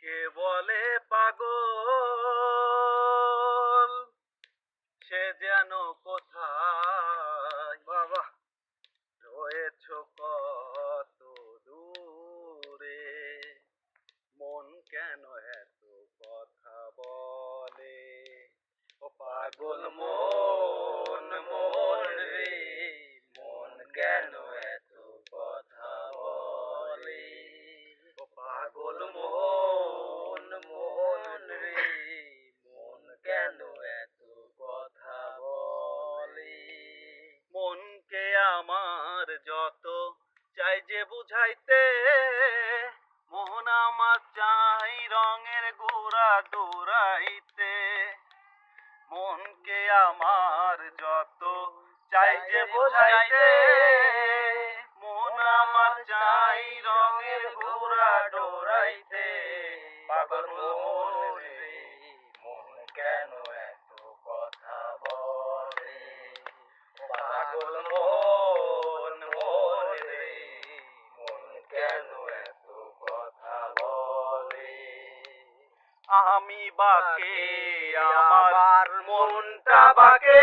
কে বলে পাগল, সে যেন কোথায় বাবা রয়েছ কত দূরে। মন কেন এত কথা বলে, ও পাগল মন মন রে, মন কেন এত কথা বলে, ও পাগল মন মন রে, মন কেন এত কথা বলে। মনকে আমার যত চাই যে বুঝাইতে, মন আমার চাই রঙের গোড়া দৌড়াইতে। মনকে আমার যত চাই যে বুঝাইতে, মন আমার চাই রঙের গোড়া দৌড়াইতে। পাগল মন রে, মন কেন এত কথা বলে, পাগল মন মন রে, মন কেন এত কথা বলে। আমি বাকে আমার মনটা বাকে,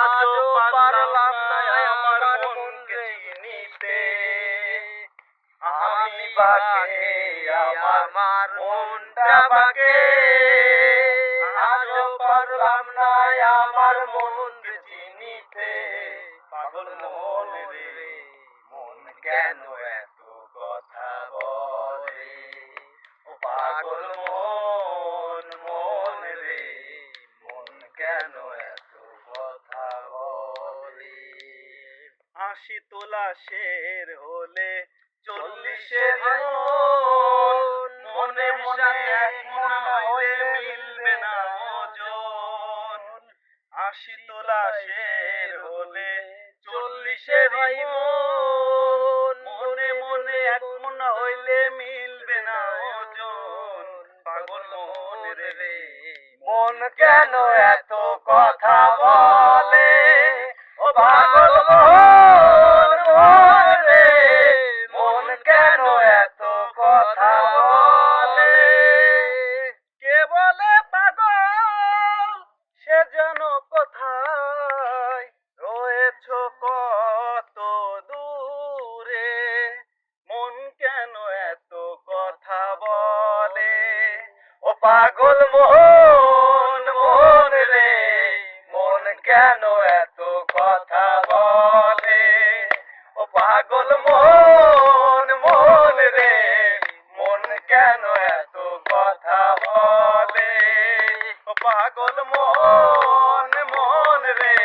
আজও পারলাম না আমার মনকে চিনিতে। আমি বাকে আমার মনটা বাকে, আজও পারলাম না আমার মনকে চিনিতে। পাগল মন রে, মন কেন এত কথা বলে, ও পাগল মন মন রে, মন কেন এত কথা বলে। ৮০ তোলা শের হলে ৪০-এর মন, মনে মনে এক মন হইলে মিলবে না ওজন। ৮০ তোলা শের হলে ৪০-এর মন, মনে মনে এক মন হইলে মিলবে না ওজন। পাগল মন রে, মন কেন এত কথা বলে, ও পাগল মন মন রে, মন কেন এত কথা বলে। কে বলে পাগল, সে যেন কোথায় রয়েছ কত দূরে। মন কেন এত কথা বলে, ও পাগল মন মন রে, মন কেন এত কথা বলে, ও পাগল মন মন রে, মন কেন এত কথা বলে, ও পাগল মন মন রে,